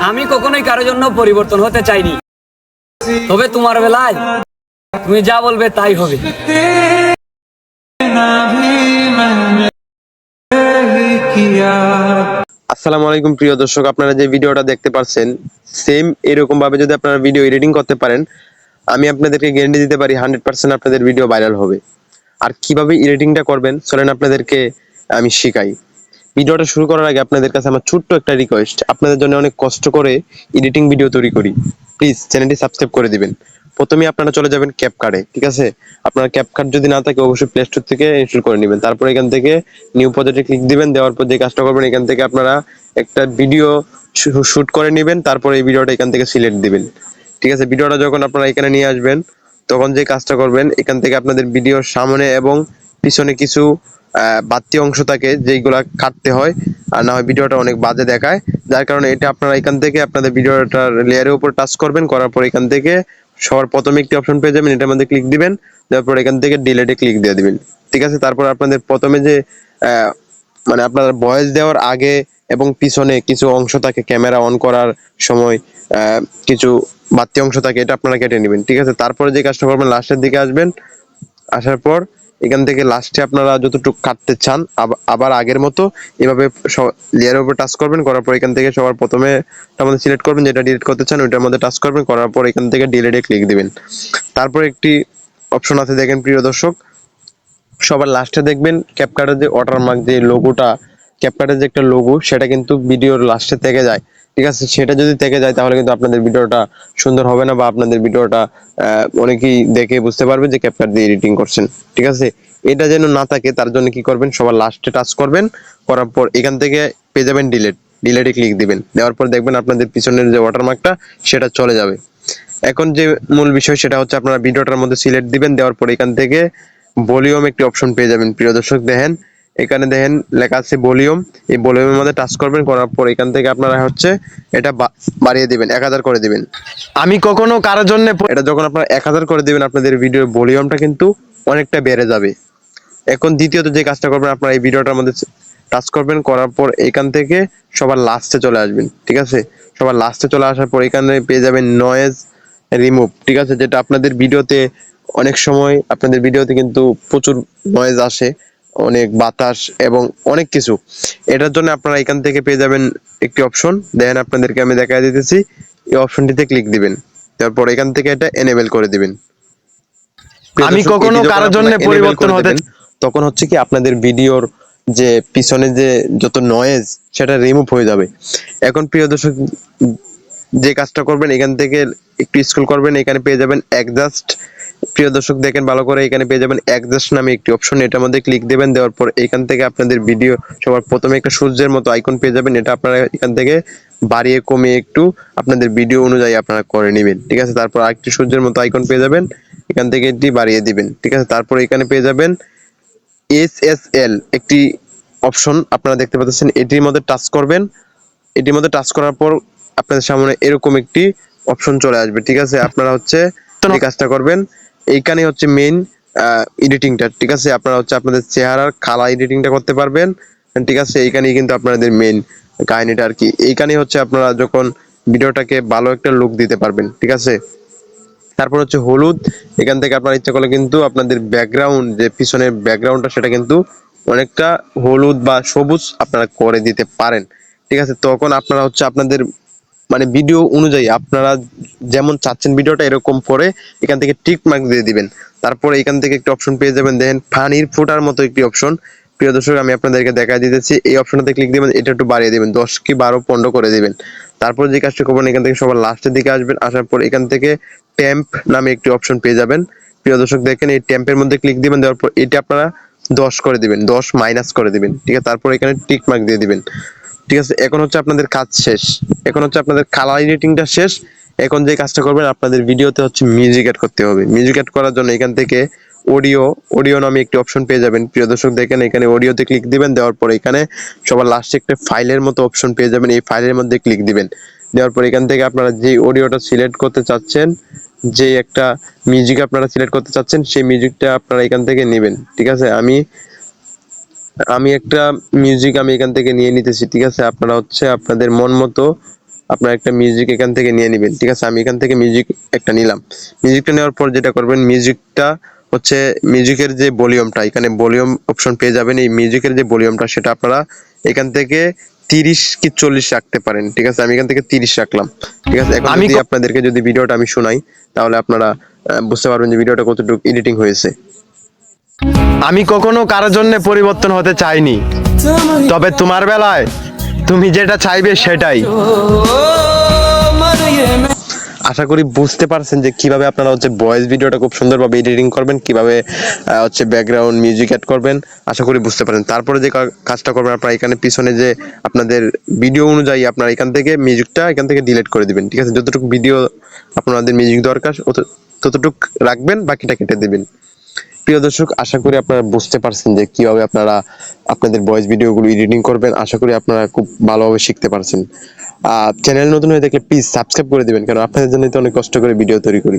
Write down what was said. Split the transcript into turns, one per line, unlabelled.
আমি কখনোই কারোর জন্য পরিবর্তন হতে চাইনি, তবে তোমার বেলায় তুমি যা বলবে তাই হবে।
আসসালামু আলাইকুম প্রিয় দর্শক, আপনারা যে ভিডিওটা দেখতে পাচ্ছেন সেম এরকম ভাবে যদি আপনারা ভিডিও এডিটিং করতে পারেন, আমি আপনাদেরকে গ্যারান্টি দিতে পারি 100% আপনাদের ভিডিও ভাইরাল হবে। আর কিভাবে এডিটিংটা করবেন চলেন আপনাদেরকে আমি শিখাই। ভিডিওটা শুরু করার আগে আপনাদের কাছে আমার ছোট্ট একটা রিকোয়েস্ট, আপনাদের জন্য অনেক কষ্ট করে এডিটিং ভিডিও তৈরি করি, প্লিজ চ্যানেলটি সাবস্ক্রাইব করে দিবেন। প্রথমে আপনারা চলে যাবেন ক্যাপকাটে, ঠিক আছে? আপনার ক্যাপকাট যদি না থাকে অবশ্যই প্লে স্টোর থেকে ইনস্টল করে নেবেন। তারপর এখান থেকে নিউ প্রজেক্টে ক্লিক দিবেন, দেওয়ার পর যে কাজটা করবেন এখান থেকে আপনারা একটা ভিডিও শুট করে নেবেন। তারপর এই ভিডিওটা এখান থেকে সিলেক্ট দিবেন, ঠিক আছে? ভিডিওটা যখন আপনারা এখানে নিয়ে আসবেন তখন যে কাজটা করবেন এখান থেকে আপনাদের ভিডিওর সামনে এবং পিছনে কিছু বাড়তি অংশ থাকে যেগুলা কাটতে হয়, আর না হয় ভিডিওটা অনেক বাজে দেখায়। যার কারণে এটা আপনারা এখান থেকে আপনাদের ভিডিওটার লেয়ারের উপর টাচ করবেন, করার পর এখান থেকে সবার প্রথমে একটি অপশন পেয়ে যাবেন, এটার মধ্যে ক্লিক দিবেন, তারপর এখান থেকে ডিলেটে ক্লিক দিয়ে দিবেন, ঠিক আছে? তারপর আপনাদের প্রথমে যে মানে আপনার ভয়েস দেওয়ার আগে এবং পিছনে কিছু অংশ থাকে, ক্যামেরা অন করার সময় কিছু বাড়তি অংশ থাকে, এটা আপনারা কেটে নেবেন, ঠিক আছে? তারপরে যে কাজটা করবেন লাস্টের দিকে আসবেন, আসার পর এখান থেকে লাস্টে আপনারা যতটুকু কাটতে চান আবার আগের মতো এভাবে লেয়ারের উপর টাচ করবেন, করার পর এখান থেকে সবার প্রথমে আমাদের সিলেক্ট করবেন যেটা ডিলিট করতে চান, ওইটার মধ্যে টাচ করবেন, করার পর এখান থেকে ডিলিটে ক্লিক দিবেন। তারপর একটি অপশন আছে দেখেন প্রিয় দর্শক, সবার লাস্টে দেখবেন ক্যাপকাটের যে ওয়াটারমার্ক যে লোগোটা, ক্যাপকাটের যে একটা লোগো সেটা কিন্তু ভিডিওর লাস্টে থেকে যায়, ঠিক আছে? সেটা যদি থেকে যায় তাহলে কিন্তু আপনাদের ভিডিওটা সুন্দর হবে না, বা আপনাদের ভিডিওটা অনেকেই দেখে বুঝতে পারবে যে ক্যাপকাট দিয়ে এডিটিং করছেন, ঠিক আছে? এটা যেন না থাকে তার জন্য কি করবেন, সবার লাস্টে টাচ করবেন, করার পর এখান থেকে পেয়ে যাবেন ডিলেটে ক্লিক দিবেন, দেওয়ার পর দেখবেন আপনাদের পিছনের যে ওয়াটারমার্কটা সেটা চলে যাবে। এখন যে মূল বিষয় সেটা হচ্ছে আপনারা ভিডিওটার মধ্যে সিলেক্ট দিবেন, দেওয়ার পর এখান থেকে ভলিউম একটি অপশন পেয়ে যাবেন প্রিয় দর্শক। দেখেন এখানে দেখেন লেখা আছে ভলিউম, এই ভলিউমের মধ্যে টাচ করবেন, করার পর এখান থেকে আপনারা হচ্ছে এটা বাড়িয়ে দিবেন, 1000 করে দিবেন। আমি কখনো কারোর জন্য এটা যখন আপনারা 1000 করে দিবেন আপনাদের ভিডিওর ভলিউমটা কিন্তু অনেকটা বেড়ে যাবে। এখন দ্বিতীয়ত যে কাজটা করবেন আপনারা এই ভিডিওটার মধ্যে টাচ করবেন, করার পর এখান থেকে সবার লাস্টে চলে আসবেন, ঠিক আছে? সবার লাস্টে চলে আসার পর এখানে পেয়ে যাবেন নয়েজ রিমুভ, ঠিক আছে? যেটা আপনাদের ভিডিওতে অনেক সময় আপনাদের ভিডিওতে কিন্তু প্রচুর নয়েজ আসে, অনেক বাতাস এবং অনেক কিছু, এটার জন্য আপনারা এখান থেকে পেয়ে যাবেন একটি অপশন, দেখেন আপনাদেরকে আমি দেখাই দিতেছি, এই অপশনটিতে ক্লিক দিবেন, তারপর এখান থেকে এটা এনেবল করে দিবেন। আমি কখনো কারোর জন্য পরিবর্তন হতে তখন হচ্ছে কি আপনাদের ভিডিওর যে পিছনে যে যত নয়েজ সেটা রিমুভ হয়ে যাবে। এখন প্রিয় দর্শক যে কাজটা করবেন এখান থেকে একটু স্ক্রল করবেন, এখানে পেয়ে যাবেন অ্যাডজাস্ট, প্রিয় দর্শক দেখেন ভালো করে, এখানে পেয়ে যাবেন অ্যাডজাস্ট নামে একটি অপশন, এটার মধ্যে ক্লিক দেবেন, দেওয়ার পর এখান থেকে আপনাদের ভিডিও সবার প্রথমে একটা সূর্যের মতো আইকন পেয়ে যাবেন, এটা আপনারা এখান থেকে বাড়িয়ে কমিয়ে একটু আপনাদের ভিডিও অনুযায়ী আপনারা করে নেবেন, ঠিক আছে? তারপর আরেকটি সূর্যের মতো আইকন পেয়ে যাবেন, এখান থেকে এটি বাড়িয়ে দিবেন, ঠিক আছে? তারপর এখানে পেয়ে যাবেন এসএসএল একটি অপশন আপনারা দেখতে পাচ্ছেন, এটির মধ্যে টাচ করবেন, এটির মধ্যে টাচ করার পর আপনাদের সামনে এরকম একটি অপশন চলে আসবে, ঠিক আছে? আপনারা হচ্ছে এই কাজটা করবেন, এইখানে হচ্ছে মেইন এডিটিংটা, ঠিক আছে? আপনারা হচ্ছে আপনাদের চেহারার কালার এডিটিংটা করতে পারবেন, ঠিক আছে? এইখানেই কিন্তু আপনাদের মেইন কাহিনীটা আর কি, এইখানে হচ্ছে আপনারা যখন ভিডিওটাকে ভালো একটা লুক দিতে পারবেন, ঠিক আছে? তারপর হচ্ছে হলুদ, এখান থেকে আপনার ইচ্ছা করলে কিন্তু আপনাদের ব্যাকগ্রাউন্ড যে পিছনের ব্যাকগ্রাউন্ডটা সেটা কিন্তু অনেকটা হলুদ বা সবুজ আপনারা করে দিতে পারেন, ঠিক আছে? তখন আপনারা হচ্ছে আপনাদের মানে ভিডিও অনুযায়ী আপনারা যেমন চাচ্ছেন ভিডিওটা এরকম করে এখান থেকে টিক মার্ক দিয়ে দিবেন। তারপরে এখান থেকে একটা অপশন পেয়ে যাবেন, দেখেন পানির ফোঁটার মতো একটি অপশন, প্রিয় দর্শক আমি আপনাদেরকে দেখাই দিতেছি, এই অপশনটাতে ক্লিক দিবেন, এটা একটু বাড়িয়ে দিবেন, 10 কি 12 15 করে দিবেন। তারপর যে কাজটা করবেন এখান থেকে সবার লাস্টের দিকে আসবেন, আসার পর এখান থেকে টেম্প নামে একটি অপশন পেয়ে যাবেন, প্রিয় দর্শক দেখেন এই টেম্পের মধ্যে ক্লিক দিবেন, দেওয়ার পর এটা আপনারা 10 করে দিবেন, 10 মাইনাস করে দিবেন, ঠিক আছে? তারপর এখানে টিক মার্ক দিয়ে দিবেন, ঠিক আছে? এখন হচ্ছে আপনাদের কাজ শেষ, এখন হচ্ছে আপনাদের কালার এডিটিংটা শেষ। এখন যে কাজটা করবেন আপনাদের ভিডিওতে হচ্ছে মিউজিক অ্যাড করতে হবে। মিউজিক অ্যাড করার জন্য এখান থেকে অডিও নামে একটি অপশন পেয়ে যাবেন, প্রিয় দর্শক দেখেন এখানে অডিওতে ক্লিক দিবেন, দেওয়ার পর এখানে সবার লাস্টে একটা ফাইলের মতো অপশন পেয়ে যাবেন, এই ফাইলের মধ্যে ক্লিক দিবেন, দেওয়ার পর এখান থেকে আপনারা যে অডিওটা সিলেক্ট করতে চাচ্ছেন, যে একটা মিউজিক আপনারা সিলেক্ট করতে চাচ্ছেন সেই মিউজিকটা আপনারা এখান থেকে নেবেন, ঠিক আছে? আমি একটা মিউজিক আমি এখান থেকে নিয়ে নিতেছি, ঠিক আছে? আপনারা হচ্ছে আপনাদের মন মতো আপনার একটা মিউজিক এখান থেকে নিয়ে নেবেন, ঠিক আছে? আমি এখান থেকে মিউজিক একটা নিলাম। মিউজিকটা নেওয়ার পর যেটা করবেন, মিউজিকটা হচ্ছে মিউজিকের যে ভলিউমটা, এখানে ভলিউম অপশন পেয়ে যাবেন। এই মিউজিকের যে ভলিউমটা সেটা আপনারা এখান থেকে 30 কি 40 রাখতে পারেন, ঠিক আছে? আমি এখান থেকে 30 রাখলাম, ঠিক আছে? এখন যদি আপনাদেরকে যদি ভিডিওটা আমি শোনাই, তাহলে আপনারা বুঝতে পারবেন যে ভিডিওটা কতটুকু এডিটিং হয়েছে।
আমি কখনো কারোর জন্য পরিবর্তন হতে চাইনি, তবে তোমার বেলায় তুমি যেটা চাইবে সেটাই।
আশা করি বুঝতে পারছেন যে কিভাবে আপনারা হচ্ছে ভয়েস ভিডিওটা খুব সুন্দরভাবে এডিটিং করবেন, কিভাবে হচ্ছে ব্যাকগ্রাউন্ড মিউজিক অ্যাড করবেন। আশা করি বুঝতে পারেন। তারপরে যে কাজটা করবেন, আপনারা এখানে পিছনে যে আপনাদের ভিডিও অনুযায়ী আপনারা এখান থেকে মিউজিকটা এখান থেকে ডিলিট করে দিবেন, ঠিক আছে? যতটুকু ভিডিও আপনাদের মিউজিক দরকার ততটুকু রাখবেন, বাকিটা কেটে দিবেন। প্রিয় দর্শক, আশা করি আপনারা বুঝতে পারছেন যে কিভাবে আপনারা আপনাদের ভয়েস ভিডিওগুলো এডিটিং করবেন। আশা করি আপনারা খুব ভালোভাবে শিখতে পারছেন। চ্যানেল নতুন হয়ে থাকলে প্লিজ সাবস্ক্রাইব করে দিবেন, কারণ আপনাদের জন্য তো অনেক কষ্ট করে ভিডিও তৈরি করি।